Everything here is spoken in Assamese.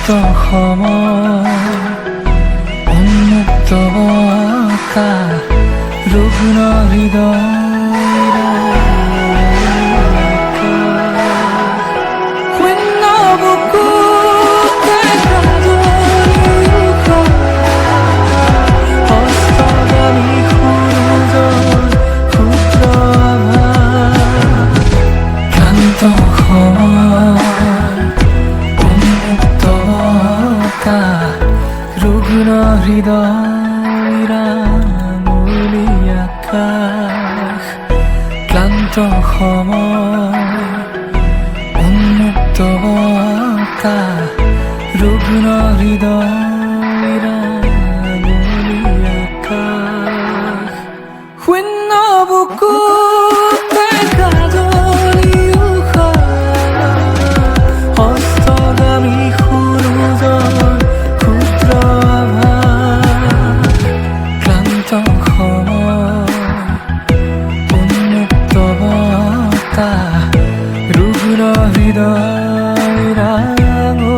সময় উন্মুক্ত বকা রুগ্ন হৃদয় রুগ্ন হৃদয়রা মুলি আকাশ ক্লান্ত সময় উন্মুক্ত বকা রুগ্ন হৃদয়রা মুলি আকাশ শূন্য বুকুতে কাজলি উশা হস্তগামী সূৰুজৰ ক্ষুদ্ৰ আভাস ক্লান্ত সময় উন্মুক্ত বকা ৰুগ্ন হৃদয় ৰাঙ